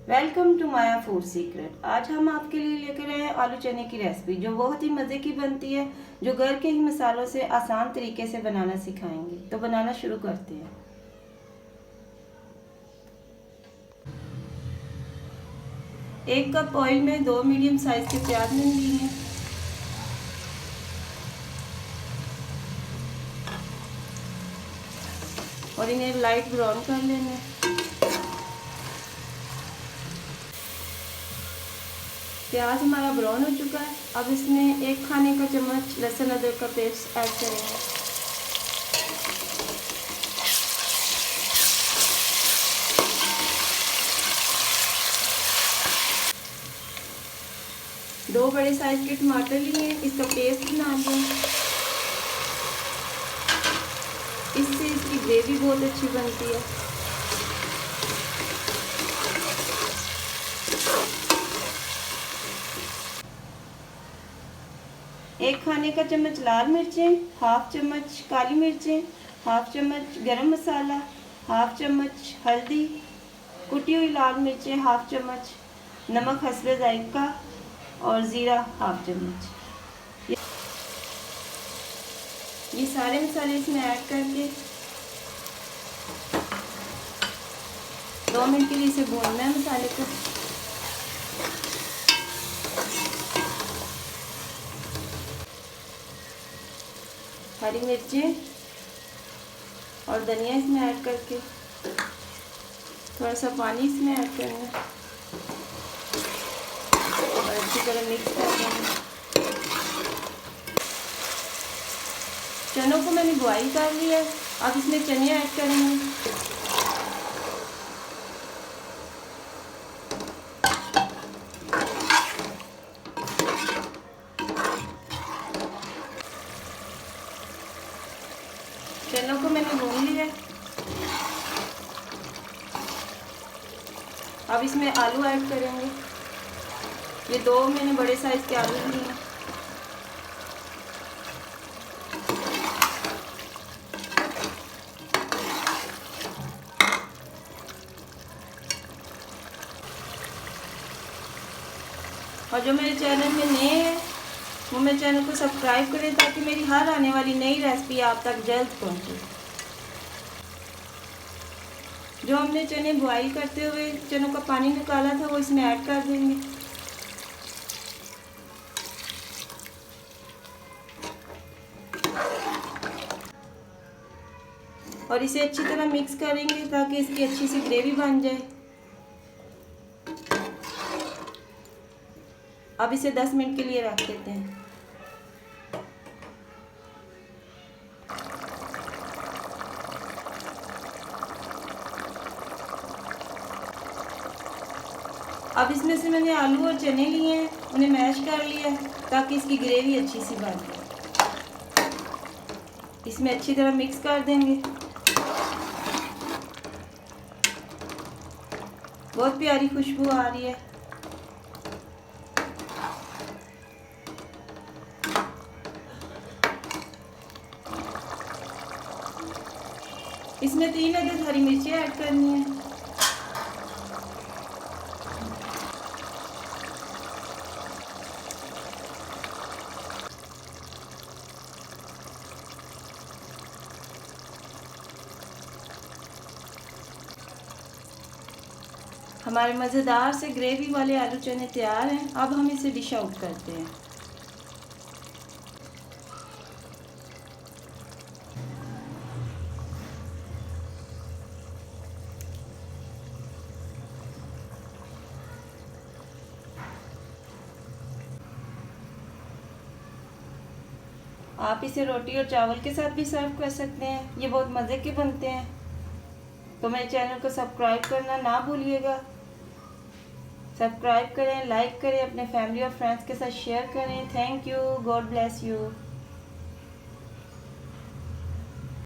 Welcome to Maya food secret. आज हम आपके लिए लेकर आए हैं आलू चने की रेसिपी जो बहुत ही मज़े की बनती है, जो घर के ही मसालों से आसान तरीके से बनाना सिखाएंगे। तो बनाना शुरू करते हैं। एक कप ऑयल में 2 मीडियम साइज के प्याज ले लिए हैं। और इन्हें लाइट ब्राउन कर लेना है। प्याज हमारा ब्राउन हो चुका है। अब इसमें 1 खाने का चम्मच लहसुन अदरक का पेस्ट ऐड करेंगे। दो बड़े साइज के टमाटर लिए हैं, इसका पेस्ट बना लिया। इससे इसकी ग्रेवी बहुत अच्छी बनती है। एक खाने का चम्मच लाल मिर्चें, हाफ चम्मच काली मिर्चें, हाफ चम्मच गरम मसाला, हाफ चम्मच हल्दी, कुटी हुई लाल मिर्चें हाफ चम्मच, नमक हस्बे जायका और ज़ीरा हाफ चम्मच। ये सारे मसाले इसमें ऐड करके 2 मिनट के लिए इसे भूनना है मसाले को। हरी मिर्चें और धनिया इसमें ऐड करके थोड़ा सा पानी इसमें ऐड करना है और अच्छी तरह मिक्स कर देना। चनों को मैंने बॉईल कर लिया। अब इसमें चने ऐड करेंगे। चनों को मैंने भून लिया। अब इसमें आलू ऐड करेंगे। ये 2 मैंने बड़े साइज के आलू लिए हैं। और जो मेरे चैनल में नए हैं वो मेरे चैनल को सब्सक्राइब करें ताकि मेरी हर आने वाली नई रेसिपी आप तक जल्द पहुंचे। जो हमने चने बॉईल करते हुए चनों का पानी निकाला था वो इसमें ऐड कर देंगे। और इसे अच्छी तरह मिक्स करेंगे ताकि इसकी अच्छी सी ग्रेवी बन जाए। अब इसे 10 मिनट के लिए रख देते हैं। अब इसमें से मैंने आलू और चने लिए हैं, उन्हें मैश कर लिया ताकि इसकी ग्रेवी अच्छी सी बन जाए। इसमें अच्छी तरह मिक्स कर देंगे। बहुत प्यारी खुशबू आ रही है। इसमें 3 अदद हरी मिर्ची ऐड करनी है। हमारे मज़ेदार से ग्रेवी वाले आलू चने तैयार हैं। अब हम इसे डिश आउट करते हैं। आप इसे रोटी और चावल के साथ भी सर्व कर सकते हैं। ये बहुत मज़े के बनते हैं। तो मेरे चैनल को सब्सक्राइब करना ना भूलिएगा। सब्सक्राइब करें, लाइक करें, अपने फैमिली और फ्रेंड्स के साथ शेयर करें। Thank you. God bless you.